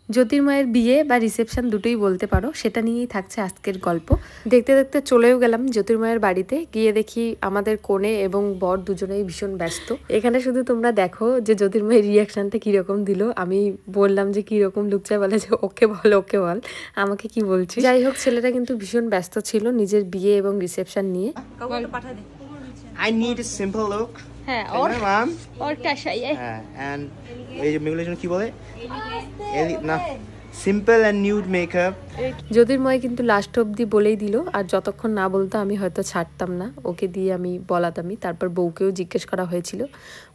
জ্যোতির্ময়ের বিয়ে বা রিসেপশন দুটোই বলতে পারো, সেটা নিয়েই থাকছে আজকের গল্প। দেখতে দেখতে চলেও গেলাম জ্যোতির্ময়ের বাড়িতে। গিয়ে দেখি আমাদের কনে এবং বর দুজনেই ভীষণ ব্যস্ত। এখানে শুধু তোমরা দেখো যে জ্যোতির্ময়ের রিয়াকশনটা কিরকম দিল। আমি বললাম যে কিরকম লুক চাই, বলে যে ওকে বল ওকে বল, আমাকে কি বলছি। যাই হোক, ছেলেটা কিন্তু ভীষণ ব্যস্ত ছিল নিজের বিয়ে এবং রিসেপশন নিয়ে। I need a simple look. হ্যাঁ, और क्या चाहिए? And এই যে মেগুলেশন কি বলে? না, সিম্পল এন্ড নিউড মেকআপ। জ্যোতির্ময় কিন্তু লাস্ট অবধি বলেই দিল, আর যতক্ষণ না বলতো আমি হয়তো ছাড়তাম না, ওকে দিয়ে আমি বলাতামই। তারপর বউকেও জিজ্ঞেস করা হয়েছিল,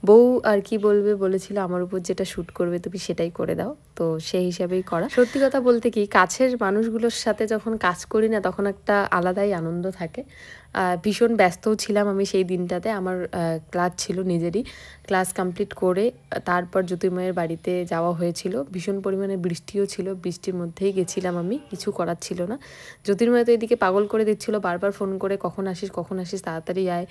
বউ আর কি বলবে, বলেছিল আমার উপর যেটা শ্যুট করবে তুমি সেটাই করে দাও। তো সেই হিসাবেই করা। সত্যি কথা বলতে কি, কাছের মানুষগুলোর সাথে যখন কাজ করি না, তখন একটা আলাদাই আনন্দ থাকে। ভীষণ ব্যস্তও ছিলাম আমি সেই দিনটাতে। আমার ক্লাস ছিল নিজেরই, ক্লাস কমপ্লিট করে তারপর জ্যোতির্ময়ের বাড়িতে যাওয়া হয়েছিল। ভীষণ পরিমাণে বৃষ্টিও ছিল, বৃষ্টির মধ্যেই গেছিলাম আমি, কিছু করার ছিল না। জ্যোতির্ময় তো এদিকে পাগল করে দিচ্ছিল, বারবার ফোন করে কখন আসিস তাড়াতাড়ি আয়।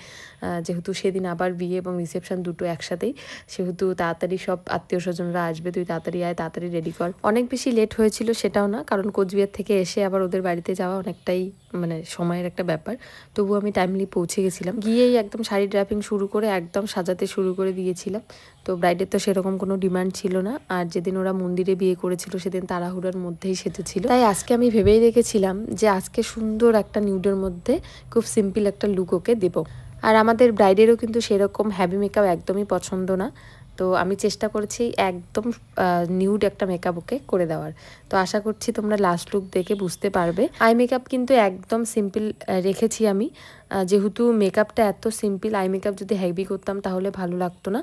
যেহেতু সেদিন আবার বিয়ে এবং রিসেপশন দুটো একসাথেই, সেহেতু তাড়াতাড়ি সব আত্মীয় স্বজনরা আসবে, তুই তাড়াতাড়ি আয়, তাড়াতাড়ি রেডি কর। অনেক বেশি লেট হয়েছিল সেটাও না, কারণ কোচবিহার থেকে এসে আবার ওদের বাড়িতে যাওয়া অনেকটাই মানে সময়ের একটা ব্যাপার। তবু আমি টাইমলি পৌঁছে গেছিলাম। গিয়েই একদম শাড়ি ড্রাপিং শুরু করে একদম সাজাতে শুরু করে দিয়েছিলাম। তো ব্রাইডের তো সেরকম কোনো ডিমান্ড ছিল না, আর যেদিন ওরা মন্দিরে বিয়ে করেছিল সেদিন তাড়াহুড়োর মধ্যেই সেজেছিল। তাই আজকে আমি ভেবেই রেখেছিলাম যে আজকে সুন্দর একটা নিউডের মধ্যে খুব সিম্পল একটা লুক ওকে দেবো। আর আমাদের ব্রাইডেরও কিন্তু সেরকম হ্যাভি মেকআপ একদমই পছন্দ না। তো আমি চেষ্টা করেছি একদম নিউড একটা মেকআপ ওকে করে দেওয়ার। তো আশা করছি তোমরা লাস্ট লুক দেখে বুঝতে পারবে। আই মেকআপ কিন্তু একদম সিম্পল রেখেছি আমি, যেহেতু মেকআপটা এত সিম্পল, আই মেকআপ যদি হেভি করতাম তাহলে ভালো লাগতো না।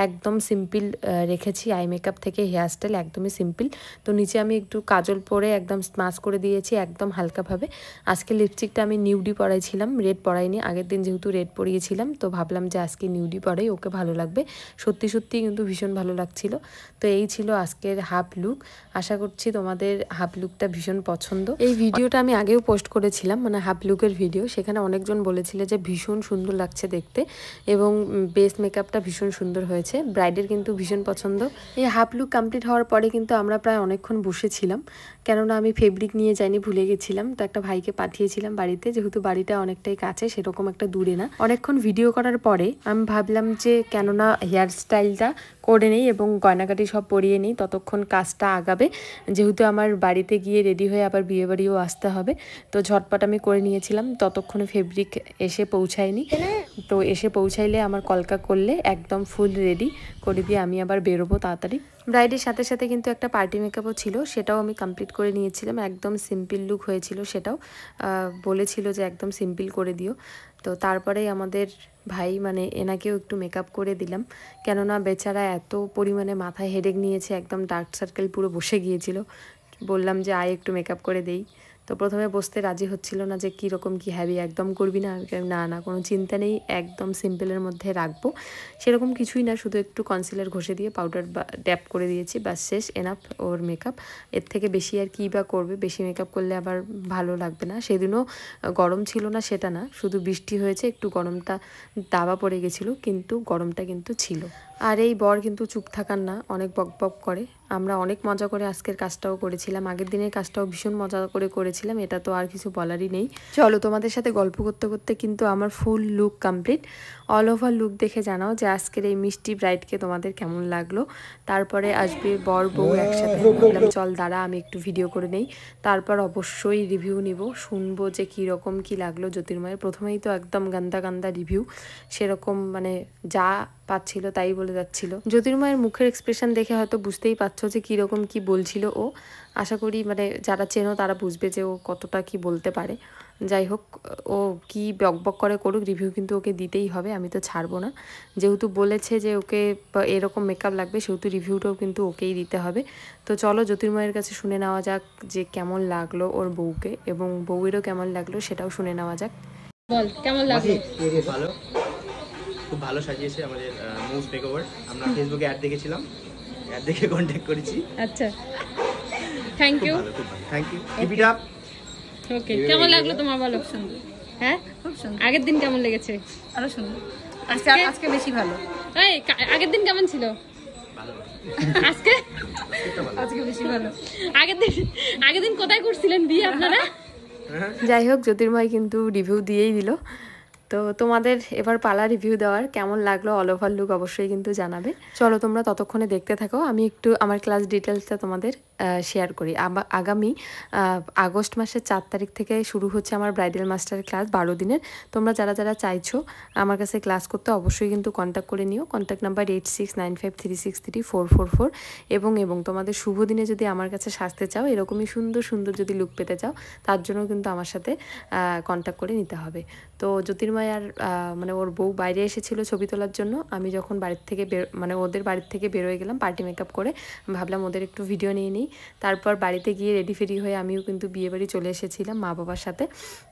একদম সিম্পল রেখেছি, আই মেকআপ থেকে হেয়ারস্টাইল একদমই সিম্পল। তো নিচে আমি একটু কাজল পরে একদম স্মাস করে দিয়েছি একদম হালকাভাবে। আজকে লিপস্টিকটা আমি নিউডি পরাইছিলাম, রেড পরাইনি। আগের দিন যেহেতু রেড পরিয়েছিলাম, তো ভাবলাম যে আজকে নিউডি পরাই, ওকে ভালো লাগবে। সত্যি সত্যি কিন্তু ভীষণ ভালো লাগছিল। তো এই ছিল আজকের হাফ লুক। আশা করছি তোমাদের হাফ লুকটা ভীষণ পছন্দ। এই ভিডিওটা আমি আগেও পোস্ট করেছিলাম, মানে হাফ লুকের ভিডিও। সেখানে অনেকজন বলেছিলে যে ভীষণ সুন্দর লাগছে দেখতে এবং বেস মেকআপটা ভীষণ সুন্দর হয়েছে। ব্রাইডের কিন্তু ভীষণ পছন্দ। এই হাফ লুক কমপ্লিট হওয়ার পরে কিন্তু আমরা প্রায় অনেকক্ষণ বসেছিলাম, কেননা আমি ফেব্রিক নিয়ে যাইনি, ভুলে গেছিলাম। তো একটা ভাইকে পাঠিয়েছিলাম বাড়িতে, যেহেতু বাড়িটা অনেকটাই কাছে, সেরকম একটা দূরে না। অনেকক্ষণ ভিডিও করার পরে আমি ভাবলাম যে কেননা হেয়ার স্টাইলটা করে নেই এবং গয়নাগাটি সব পরিয়ে নিই, ততক্ষণ কাজটা আগাবে। যেহেতু আমার বাড়িতে গিয়ে রেডি হয়ে আবার বিয়ে বাড়িও আসতে হবে, তো ঝটপট আমি করে নিয়েছিলাম। ততক্ষণে ফেব্রিক এসে পৌঁছায়নি। তো এসে পৌঁছাইলে আমার কলকা করলে একদম ফুল রেডি করে দিয়ে আমি আবার বেরোবো তাড়াতাড়ি। ব্রাইডের সাথে সাথে কিন্তু একটা পার্টি মেকআপও ছিল, সেটাও আমি কমপ্লিট করে নিয়েছিলাম। একদম সিম্পল লুক হয়েছিল, সেটাও বলেছিল যে একদম সিম্পল করে দিও। তো তারপরেই আমাদের ভাই মানে এনাকেও একটু মেকআপ করে দিলাম, কেননা বেচারা এত পরিমাণে মাথায় হেডেক নিয়েছে, একদম ডার্ক সার্কেল পুরো বসে গিয়েছিল। বললাম যে আয় একটু মেকআপ করে দেই। তো প্রথমে বসতে রাজি হচ্ছিল না, যে কীরকম কি হ্যাভি একদম করবি না। না না, কোনো চিন্তা নেই, একদম সিম্পলের মধ্যে রাখবো। সেরকম কিছুই না, শুধু একটু কনসিলার ঘষে দিয়ে পাউডার ড্যাপ করে দিয়েছি, ব্যাস শেষ, এনাফ ওর মেকআপ। এর থেকে বেশি আর কী বা করবে, বেশি মেকআপ করলে আবার ভালো লাগবে না। সেদিনও গরম ছিল না সেটা না, শুধু বৃষ্টি হয়েছে, একটু গরমটা দাবা পড়ে গেছিলো, কিন্তু গরমটা কিন্তু ছিল। আর এই বর কিন্তু চুপ থাকার না, অনেক বক বক করে। আমরা অনেক মজা করে আজকের কাজটাও করেছিলাম, আগের দিনের কাজটাও ভীষণ মজা করে করেছিলাম, এটা তো আর কিছু বলারই নেই। চলো, তোমাদের সাথে গল্প করতে করতে কিন্তু আমার ফুল look complete. All over look দেখে জানাও যে আজকের এই মিষ্টি ব্রাইডকে তোমাদের কেমন লাগলো। তারপরে আসবে বর বউ একসাথে। ভাবলাম চল দাঁড়া আমি একটু ভিডিও করে নেই, তারপর অবশ্যই রিভিউ নিব, শুনবো যে কীরকম কী লাগলো জ্যোতির্ময়ের। প্রথমেই তো একদম গান্দা গান্দা রিভিউ, সেরকম মানে যা পাচ্ছিল তাই বলে যাচ্ছিল। জ্যোতির্ময়ের মুখের এক্সপ্রেশন দেখে হয়তো বুঝতেই পারছো যে কীরকম কি বলছিল ও। আশা করি মানে যারা চেনো তারা বুঝবে যে ও কতটা কি বলতে পারে। যাই হোক, ও কি বকবক করে করুক, রিভিউ কিন্তু ওকে দিতেই হবে, আমি তো ছাড়বো না। যেহেতু বলেছে যে ওকে এরকম মেকআপ লাগবে, সেহেতু রিভিউটাও কিন্তু ওকেই দিতে হবে। তো চলো জ্যোতির্ময়ের কাছে শুনে নেওয়া যাক যে কেমন লাগলো ওর বউকে, এবং বউয়েরও কেমন লাগলো সেটাও শুনে নেওয়া যাক। বল কেমন লাগলো? ভালো, খুব ভালো সাজিয়েছে আমাদের মুভ মেকওভার। আমরা ফেসবুকে অ্যাড দেখেছিলাম, অ্যাড দেখে কন্ট্যাক্ট করেছি। আচ্ছা, thank you. Thank you, keep it up. Okay, কেমন লাগলো তোমার বলো? সুন্দর। হ্যাঁ, খুব সুন্দর। আগের দিন কেমন লেগেছে? আরো সুন্দর। আজকে বেশি ভালো। এই আগের দিন কেমন ছিল? ভালো। আজকে আজকে বেশি ভালো। আগের দিন কোথায় করছিলেন বিয়ে আপনারা? যাই হোক, জ্যোতির্ময় কিন্তু রিভিউ দিয়েই দিল। তো তোমাদের এবার পালা রিভিউ দেওয়ার, কেমন লাগলো অল ওভার লুক অবশ্যই কিন্তু জানাবে। চলো তোমরা ততক্ষণে দেখতে থাকো, আমি একটু আমার ক্লাস ডিটেলসটা তোমাদের শেয়ার করি। আগামী আগস্ট মাসের 4 তারিখ থেকে শুরু হচ্ছে আমার ব্রাইডাল মাস্টার ক্লাস 12 দিনের। তোমরা যারা যারা চাইছো আমার কাছে ক্লাস করতে অবশ্যই কিন্তু কন্ট্যাক্ট করে নিও। Contact number 8695363444। এবং তোমাদের শুভ দিনে যদি আমার কাছে সাজতে চাও, এরকমই সুন্দর সুন্দর যদি লুক পেতে চাও, তার জন্য কিন্তু আমার সাথে কন্ট্যাক্ট করে নিতে হবে। তো জ্যোতির্ময় আর মানে ওর বউ বাইরে এসেছিল ছবি তোলার জন্য। আমি যখন বাড়ির থেকে মানে ওদের বাড়ির থেকে বেরোয় গেলাম পার্টি মেকআপ করে, ভাবলাম ওদের একটু ভিডিও নিয়ে নিই। তারপর বাড়িতে গিয়ে রেডি ফেডি হয়ে আমিও কিন্তু বিয়ে বাড়ি চলে এসেছিলাম মা বাবার সাথে।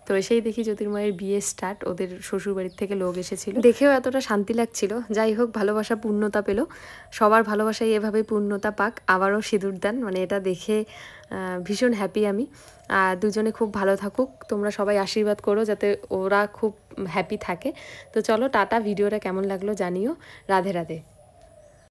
তো এসেই দেখি জ্যোতির্ময়ের বিয়ে স্টার্ট, ওদের শ্বশুর বাড়ির থেকে লোক এসেছিল, দেখেও এতটা শান্তি লাগছিল। যাই হোক, ভালোবাসা পূর্ণতা পেল, সবার ভালোবাসাই এভাবেই পূর্ণতা পাক। আবারও সিঁদুর দান, মানে এটা দেখে ভীষণ হ্যাপি আমি। আর দুজনে খুব ভালো থাকুক, তোমরা সবাই আশীর্বাদ করো যাতে ওরা খুব হ্যাপি থাকে। তো চলো টাটা, ভিডিওটা কেমন লাগলো জানিও। রাধে রাধে।